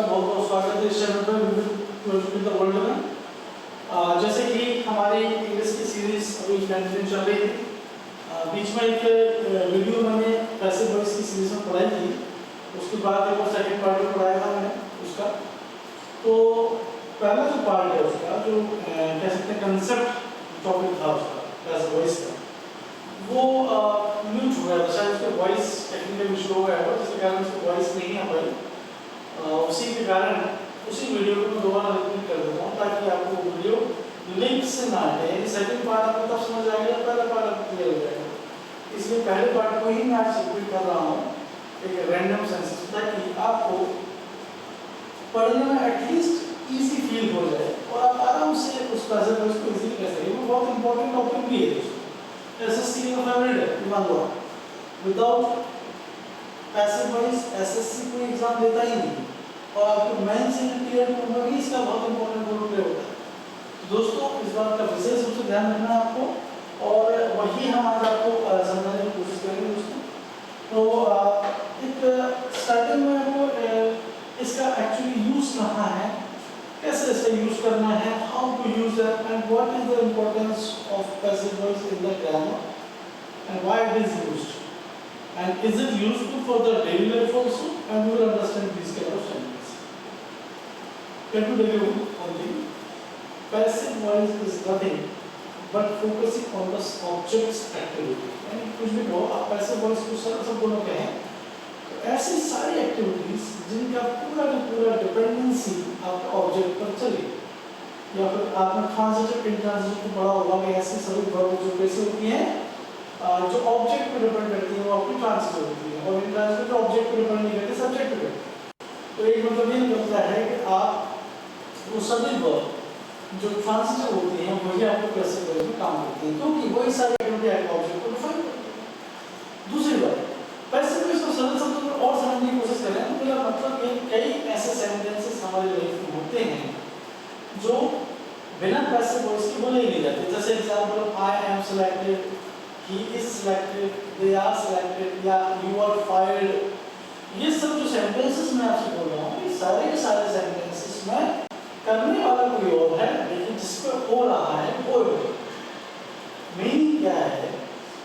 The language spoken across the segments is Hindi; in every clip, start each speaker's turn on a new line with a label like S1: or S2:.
S1: बहुत बहुत स्वागत है इस चैनल पर वर्ल्ड में। जैसे कि हमारी इंग्लिश की सीरीज अभी कंटिन्यू चल रही थी, बीच में एक वीडियो मैंने पैसिव वॉइस की सीरीज में पढ़ाई थी, उसके बाद एक और सेकंड पार्ट में पढ़ाया था मैंने उसका। तो पहला जो पार्ट है उसका जो कह सकते हैं कंसेप्ट टॉपिक था उसका पैसिव वॉइस का, वो म्यूट हो गया था, शायद उसका वॉइस टेक्निकल इशू हो गया था जिसके कारण उसकी वॉइस नहीं आ पाई। उसी के कारण उसी वीडियो को मैं दोबारा रिपीट कर देता हूँ ताकि आपको वीडियो लिंक से ना हटे। सेकंड पार्ट आपको तब समझ आएगा, पहला पार्ट आपको क्लियर हो जाएगा। इसलिए पहले पार्ट को ही मैं आज रिपीट कर रहा हूँ एक रैंडम सेंस, ताकि आपको पढ़ने में एटलीस्ट इजी फील हो जाए और आप आराम से उस पैसेज को इजीली कर सकें। वो बहुत इंपॉर्टेंट टॉपिक भी है। एसएससी का फेवरेट है, मान लो विदाउट पैसिव वॉइस एसएससी कोई एग्जाम देता ही नहीं, और आपको मेंस एंड टियर 2 में भी इसका बहुत इंपॉर्टेंट रोल प्ले होता है। तो दोस्तों इस बात का विशेष रूप से ध्यान रखना है आपको, और वही हम आज आपको समझाने की कोशिश करेंगे दोस्तों। तो एक स्टार्टिंग में आपको इसका एक्चुअली यूज कहाँ है, कैसे इसे यूज करना है, how to use it and what is the importance of passive voice in the grammar and why it is used and is it useful for the daily life also, and we will understand these kind of sentences. Let me tell you one thing. Passive voice is nothing but focusing on the object's activity. यानी कुछ भी कहो आप passive voice को सरल शब्दों में कहें तो ऐसी सारी एक्टिविटीज जिनका पूरा का पूरा डिपेंडेंसी आपके ऑब्जेक्ट पर चले, या फिर आपने ट्रांजिटिव इंट्रांजिटिव को पढ़ा होगा कि ऐसी सभी वर्ब जो कैसे होती हैं जो ऑब्जेक्ट पर डिपेंड करती है वो आपकी ट्रांजिटिव होती है, और इंट्रांजिटिव जो ऑब्जेक्ट पर डिपेंड नहीं करती सब्जेक्ट पे। तो एक मतलब ये निकलता है कि आप वो सभी वर्ब जो ट्रांजिटिव होती हैं वही आपको पैसिव वॉइस में काम करती हैं, क्योंकि वही सारी एक्टिविटी आपके ऑब्जेक्ट को डिफाइन करती है। दूसरी बात, पैसिव वॉइस को सरल शब्दों में और समझने की कोशिश करें तो मेरा मतलब ये कई ऐसे सेंटेंसेस हमारे लाइफ में होते हैं जो बिना पैसिव वॉइस के बोले ही नहीं जाते। जैसे example I am selected, he is selected, they are selected, या you are fired। ये सब जो सेंटेंसेस मैं आपसे बोल रहा हूँ ये सारे के सारे सेंटेंसेस में करने वाला कोई और है, लेकिन जिस पर हो रहा है वो मीनिंग क्या है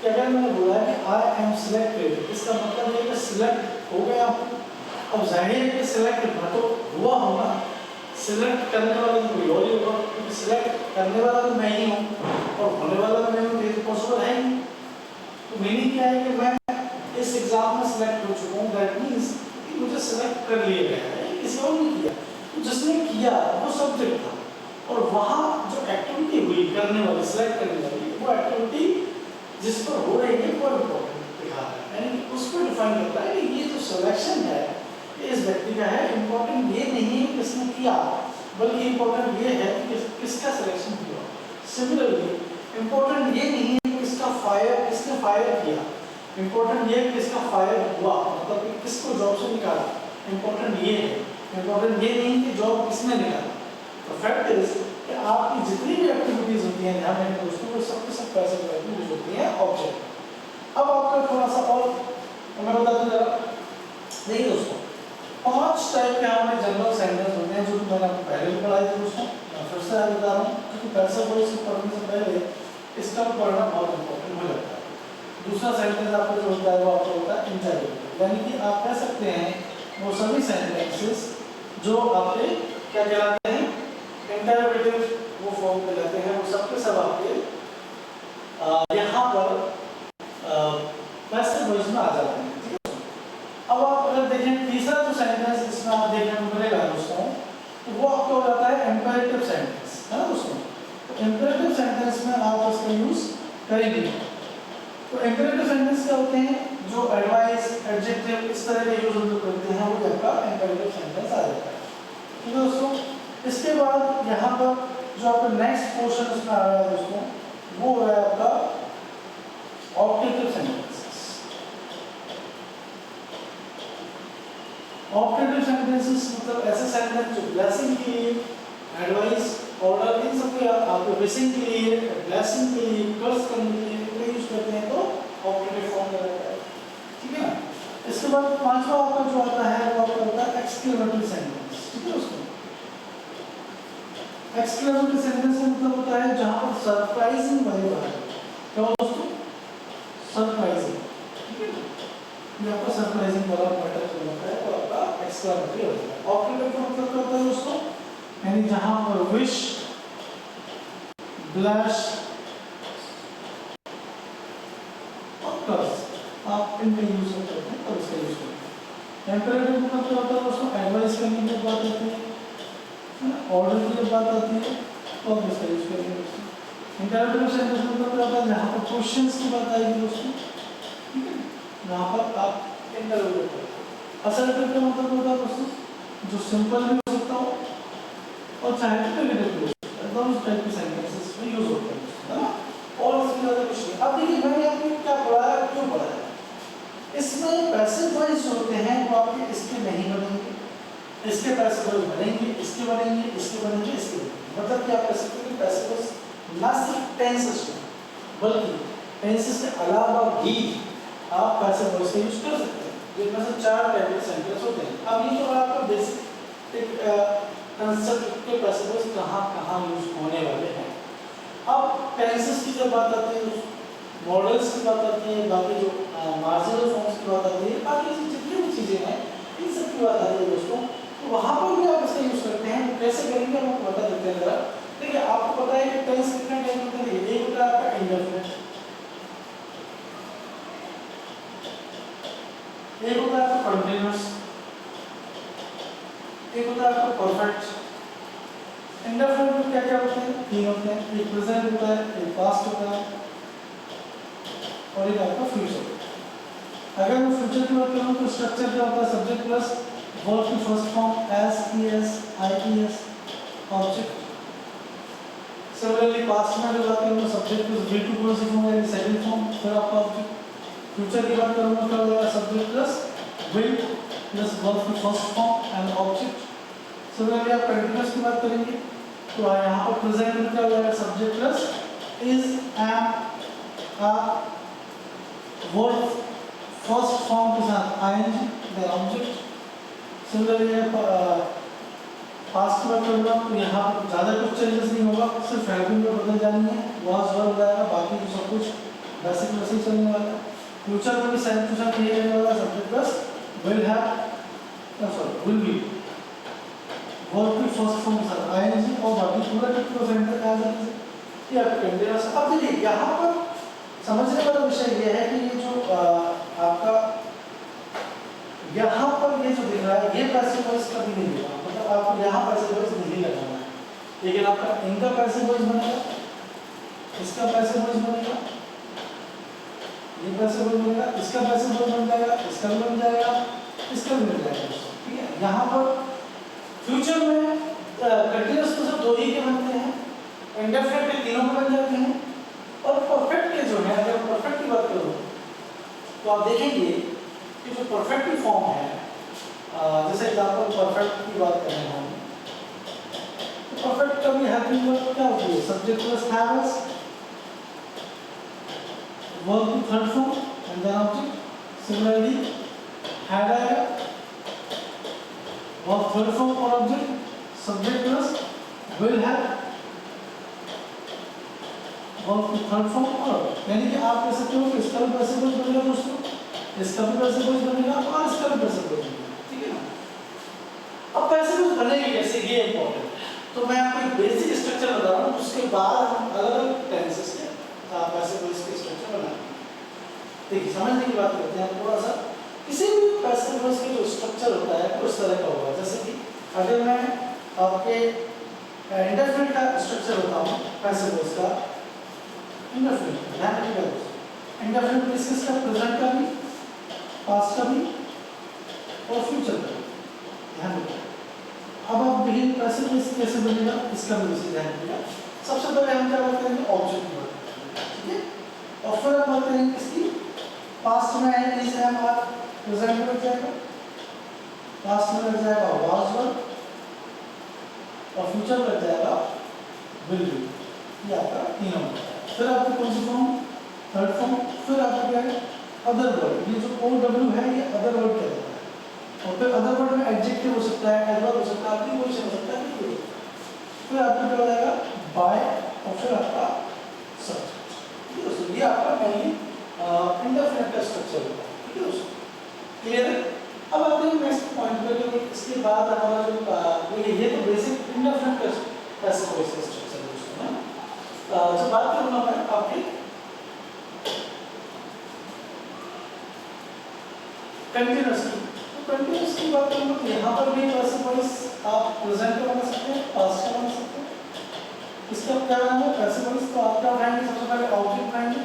S1: कि अगर मैंने बोला कि आई एम सिलेक्टेड, इसका मतलब है कि सिलेक्ट हो गया हूँ। अब जाहिर है कि सिलेक्ट मैं तो हुआ हूँ ना, सिलेक्ट करने वाला तो कोई और ही होगा, क्योंकि सिलेक्ट करने वाला तो मैं ही हूँ और होने वाला तो मैं हूँ, ये तो पॉसिबल है ही। तो मीनिंग क्या है कि मैं इस एग्जाम में सिलेक्ट हो चुका हूँ, दैट मींस कि मुझे सिलेक्ट कर लिया गया है, किसी और ने किया। तो जिसने किया वो सब्जेक्ट था, और वहाँ जो एक्टिविटी हुई करने वाली सिलेक्ट करने वाली वो एक्टिविटी जिस पर हो रही है वो इम्पोर्टेंट दिखा रहा है, यानी उसको डिफाइन करता है कि ये जो सिलेक्शन है ये इस व्यक्ति का है। इम्पोर्टेंट ये नहीं है किसने किया, बल्कि इम्पोर्टेंट ये है कि किसका सिलेक्शन हुआ। सिमिलरली इम्पोर्टेंट ये नहीं है किसने फायर किया, इम्पोर्टेंट ये किसका फायर हुआ, मतलब कि किसको जॉब से निकाला। इम्पोर्टेंट ये है, इम्पोर्टेंट ये नहीं कि जॉब किसने निकाला। तो फैक्ट इज कि आपकी जितनी भी एक्टिविटीज होती हैं ध्यान रखना दोस्तों, वो सब के सब पैसिव एक्टिविटीज होती हैं ऑब्जेक्ट। अब आपका थोड़ा सा और मैं बता दूं जरा, देखिए दोस्तों 5 टाइप के हमारे जनरल सेंटेंस होते हैं जो मैंने आपको पहले भी पढ़ाए थे दोस्तों। मैं फिर से बता रहा हूँ क्योंकि पैसिव वॉइस को पढ़ने से पहले इसका पढ़ना बहुत इंपॉर्टेंट मुझे लगता है। दूसरा सेंटेंस आपका जो होता है वो आपका होता है इंटररोगेटिव, यानी कि आप कह सकते हैं वो सभी सेंटेंसेस जो आपके क्या कहलाते हैं इंटररोगेटिव वो फॉर्म में रहते हैं, वो सबके सब आपके यहाँ पर पैसिव वॉइस में आ जाते हैं। ठीक है, अब आप अगर देखें तीसरा जो सेंटेंस इसमें आप देखने को मिलेगा दोस्तों, तो वो आपका हो जाता है इंपेरेटिव सेंटेंस, है ना दोस्तों। इंपेरेटिव सेंटेंस में आप उसका यूज करेंगे। तो इंपेरेटिव सेंटेंस क्या होते हैं, जो एडवाइस एडजेक्टिव इस तरह के यूज हम लोग करते हैं वो आपका इंपेरेटिव सेंटेंस आ जाता है। ठीक है दोस्तों, इसके बाद यहाँ पर जो आपका नेक्स्ट पोर्शन उसमें आ रहा है दोस्तों, वो हो रहा है आपका ऑप्टेटिव सेंटेंसेस। ऑप्टेटिव सेंटेंसेस मतलब ऐसे सेंटेंस जो ब्लेसिंग के लिए, एडवाइस, ऑर्डर, इन सब के आपको विशिंग के लिए, ब्लेसिंग के लिए, कर्स करने के लिए यूज करते हैं तो ऑप्टेटिव फॉर्म में रहता है। ठीक है ना। इसके बाद पांचवा आपका जो आता है वो आपका होता है एक्सक्लेमेटरी सेंटेंस। ठीक है दोस्तों। एक्सक्लेमेटरी सेंटेंस का मतलब होता है जहां पर सरप्राइजिंग वाली बात है। क्या हो दोस्तों? सरप्राइजिंग, ठीक है। यहाँ पर सरप्राइजिंग वाला मैटर जो होता है वो आपका एक्सक्लेमेटरी होता है। ऑक्यूपेंट का मतलब क्या होता है दोस्तों? यानी जहां पर विश, ब्लश और कर्स आप इनका यूज करते हैं और इसका यूज करते हैं। इंपेरेटिव का मतलब होता है दोस्तों एडवाइस करने की बात होती है ना, ऑर्डर की जब बात आती है तो आप इसका यूज करेंगे दोस्तों। इंटररोगेटिव सेंटेंस में मतलब होता है जहाँ पर क्वेश्चंस की बात आएगी दोस्तों, ठीक है, यहाँ पर आप इंटररोगेट करेंगे। असर्टिव का मतलब होता है दोस्तों जो सिंपल भी हो सकता हो और चाहे तो नेगेटिव भी हो सकता है, दोनों टाइप के सेंटेंसेस में यूज होते हैं, है ना। और इसके ज़्यादा कुछ नहीं। अब देखिए मैंने आपको क्या पढ़ाया, क्यों पढ़ाया। इसमें पैसिव वॉइस जो होते हैं वो आपके इसके नहीं बनेंगे, इसके पैसिव वॉइस बनेंगे, इसके बनेंगे, इसके बनेंगे, इसके बनेंगे। मतलब कि आप कह सकते हैं कि पैसिव वॉइस ना सिर्फ टेंसेस में बल्कि टेंसेस के अलावा भी आप पैसिव वॉइस का यूज कर सकते हैं, जिनमें से 4 टाइप के सेंटेंस होते हैं। अब ये तो आपका बेसिक एक कंसेप्ट के पैसिव वॉइस कहाँ यूज होने वाले हैं। अब टेंसेस की जब बात आती है, मॉडल्स की बात आती है, बाकी जो मार्जिनल फॉर्म्स की बात आती है, बाकी जितनी भी चीज़ें हैं इन सब की बात आती है दोस्तों, तो वहाँ पर भी आप इसका यूज़ करते हैं। कैसे करेंगे हम आपको बता देते हैं जरा। देखिए आपको पता है कि टेंस कितने टाइप होते हैं। एक होता है आपका इंडेफिनिट, एक होता है आपका कंटीन्यूअस, एक होता है आपका परफेक्ट। इंडेफिनिट में क्या क्या होते हैं? 3 होते हैं, एक प्रेजेंट होता है, एक पास्ट होता है और एक आपका फ्यूचर। अगर मैं फ्यूचर की बात करूँ तो स्ट्रक्चर क्या होता है? सब्जेक्ट प्लस वर्ब की first form S, ES, IES, object. Similarly past में जो बात करूँ subject plus V two plus form है सेकंड फॉर्म, फिर आपका ऑब्जेक्ट। फ्यूचर की बात करूँ क्या हो जाएगा? Subject plus will plus verb की first form and object. Similarly आप कंटीन्यूअस की बात करेंगे तो यहाँ पर प्रेजेंट में क्या हो जाएगा? Subject plus is, am, are, verb first form के साथ ING then object. Similarly past में करूँगा तो यहाँ पर ज़्यादा कुछ चेंजेस नहीं होगा, सिर्फ हेल्पिंग में बदल जानी है, वाज वर्ब जाएगा, बाकी तो सब कुछ बेसिक वैसे चलने वाला है। फ्यूचर में भी सेम टू सेम यही रहने वाला, subject plus will have, sorry will be, verb की फर्स्ट फॉर्म के साथ आईएनजी और बाकी पूरा जो सेंटेंस आ जाता है ये आपका कंटीन्यूअस। अब देखिए यहाँ पर समझने वाला विषय ये है कि ये जो आपका यहाँ पर ये जो दिख रहा है ये पैसिव वॉइस कभी नहीं दिख रहा, मतलब आपको यहाँ पैसिव वॉइस नहीं लगाना है, लेकिन आपका इनका पैसिव वॉइस बनेगा, इसका पैसिव वॉइस बनेगा, ये पैसिव वॉइस बनेगा, इसका पैसिव वॉइस बन जाएगा, इसका भी बन जाएगा, इसका भी बन जाएगा, ठीक है। यहाँ पर फ्यूचर में कंटीन्यूअस तो सिर्फ 2 ही के बनते हैं, इंडेफिनिट के 3 बन जाते हैं और परफेक्ट के जो है, अगर परफेक्ट की बात करूँ तो आप देखेंगे कि जो परफेक्ट फॉर्म है, जैसे एग्जांपल परफेक्ट की बात करें हम, तो परफेक्ट का भी हेल्पिंग वर्ब क्या होती है? सब्जेक्ट प्लस हैव्स, वर्ब की third form and then object. Similarly had आएगा, वर्ब थर्ड फॉर्म और object, subject plus will have, verb की थर्ड फॉर्म और, यानी कि आप कह सकते हो कि इसका भी पैसिव वॉइस बनेगा दोस्तों, इसका भी पैसिव वॉइस बनेगा और इसका भी पैसिव वॉइस बनेगा, ठीक है ना। अब पैसिव वॉइस बनेगी कैसे, ये इंपॉर्टेंट है। तो मैं आपको एक बेसिक स्ट्रक्चर बता रहा हूँ, उसके बाद हम अलग-अलग टेंसेस के पैसिव वॉइस के स्ट्रक्चर बनाएंगे। देखिए समझने की बात करते हैं थोड़ा सा। किसी भी पैसिव वॉइस का जो स्ट्रक्चर होता है वो इस तरह का होगा, जैसे कि अगर मैं आपके इंडेफिनिट का स्ट्रक्चर बताऊँ पैसिव वॉइस का, इंडेफिनिट ध्यान रखिएगा दोस्तों, इंडेफिनिट किसका? प्रेजेंट का भी, पास्ट का भी और फ्यूचर का भी, ध्यान रखिएगा। अब आप देखिए पैसिव वॉइस कैसे बनेगा, इसका भी उसी ध्यान रखिएगा। सबसे पहले हम क्या बात करेंगे? ऑब्जेक्ट की बात करेंगे, ठीक है, और फिर हम बात करेंगे किसकी? पास्ट में है इज, एम, आर, प्रेजेंट में लग जाएगा, पास्ट में लग जाएगा वाज वर्ब और फ्यूचर लग जाएगा विल बी, ये आपका 3 होगा। फिर आपको कौन सी फॉर्म? Third form. फिर आपको क्या है? अदर वर्ड, ये जो OW है ये अदर वर्ड कहलाता है। और फिर अदर वर्ड में एडजेक्टिव हो सकता है, एडवर्ब हो सकता है, आपकी फिर आपका सब्जेक्ट। ठीक है दोस्तों, ये आपका मेनली इंडेफिनिट का स्ट्रक्चर होता है। ठीक है दोस्तों, क्लियर है। अब आते हैं नेक्स्ट पॉइंट पर कि इसके बाद हमारा जो ये तो बेसिक इंडेफिनिट का पैसिव वॉइस का स्ट्रक्चर है दोस्तों ना। जो बात करूँगा मैं आपकी कंटिन्यूअस की, तो कंटिन्यूअस की बात करूँ तो यहाँ पर भी पैसिव वॉइस आप प्रेजेंट का बना सकते हैं, पास्ट का बना सकते हैं। इसका क्या नाम है पैसिव वॉइस, तो आप क्या बनाएंगे, सबसे पहले ऑब्जेक्ट बनाएंगे,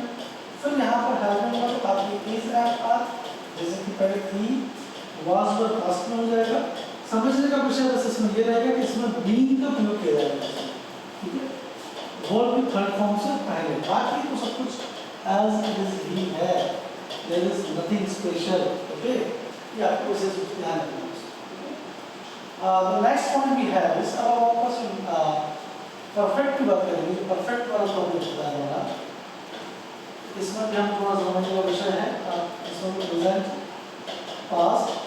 S1: फिर यहाँ पर हेल्पिंग वर्ब आपकी इज एंड आर, जैसे कि पहले ही वाज वर्ब पास्ट में हो जाएगा। समझने का विषय बस इसमें ये रहेगा कि इसमें बीइंग का प्रयोग किया जाएगा। ठीक है, वर्ब की थर्ड फॉर्म से पहले, बाकी तो सब कुछ एज इट इज ही है, there is nothing special. Okay, ये आपको इसे ध्यान रखना है। The next point we have is अब वापस परफेक्ट की बात करेंगे। परफेक्ट वाला टॉपिक बताया है, इसमें भी हम थोड़ा समझने का विषय है। इसमें प्रेजेंट, पास्ट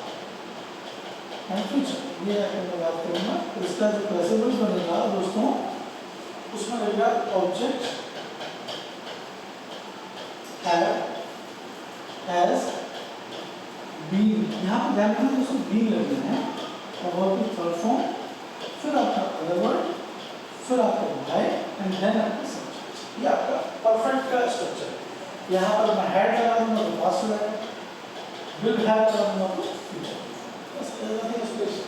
S1: एंड फ्यूचर, ये मैं बात करूँगा। इसका जो पैसिव वॉइस बनेगा दोस्तों, उसमें लगेगा ऑब्जेक्ट हैव, हैज, बीन। यहाँ पर ध्यान रखना दोस्तों, बीन लगना है और वर्ब की थर्ड फॉर्म, फिर आपका अदर वर्ड, फिर आपका बाय एंड देन आपका सब्जेक्ट। ये आपका परफेक्ट का स्ट्रक्चर है। यहाँ पर मैं हेड लगा दूंगा तो पास्ट हो जाएगा, विल हैव लगा दूंगा तो फ्यूचर। बस नथिंग स्पेशल।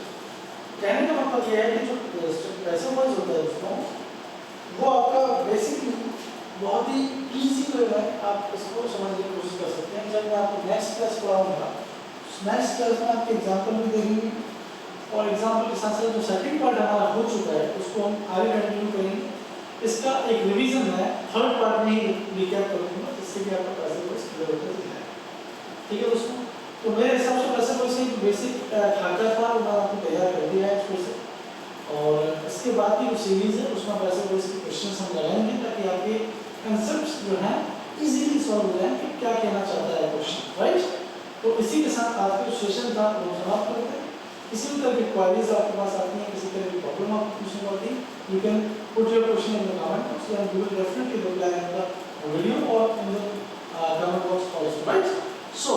S1: कहने का मतलब ये है कि जो पैसिव वॉइस होता है दोस्तों, वो आपका बेसिकली बहुत ही इजी वे में आप इसको समझने की कोशिश कर सकते हैं। जब मैं आपको नेक्स्ट क्लास पढ़ाऊंगा, नेक्स्ट क्लास में आपके एग्जाम्पल भी देंगे और एग्जाम्पल के साथ साथ जो सेकंड पार्ट हमारा हो चुका है उसको हम आगे कंटिन्यू करेंगे। इसका एक रिवीजन है, थर्ड पार्ट में ही रिकैप करूँगा, जिससे कि आपका पैसिव वॉइस क्लियर होकर दिखाएगा। ठीक है दोस्तों, तो मेरे हिसाब से पैसिव वॉइस की बेसिक ढांचा था वो मैं आपको तैयार कर दिया है इसमें से, और इसके बाद की जो सीरीज है उसमें पैसिव वॉइस के क्वेश्चन हम लगाएंगे ताकि आपके कंसेप्ट जो हैं इजीली सॉल्व हो जाए कि क्या कहना चाहता है क्वेश्चन, राइट। तो इसी के साथ आज के सेशन का हम समाप्त करते हैं। किसी भी तरह की क्वेरीज आपके पास आती हैं, किसी तरह की प्रॉब्लम आपको पूछनी पड़ती है, you can put your question in the comment box and we will definitely reply in the video और in the comment box also, right? So,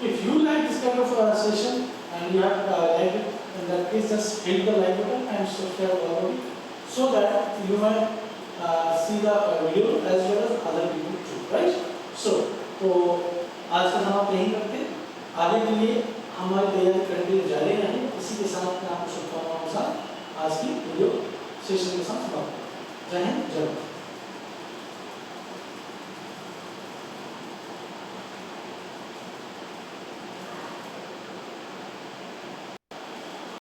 S1: if you like this kind of session and you have liked it, in that case just hit the like button and subscribe already, so that you may see the video as well as other people too, right? So, तो आज का हम यहीं करते हैं। आगे के लिए हमारी तैयारी कंटिन्यू जारी रहेगी। इसी के साथ मैं आपको शुभकामनाओं के साथ आज की वीडियो सेशन के साथ समाप्त। जय हिंद, जय भारत।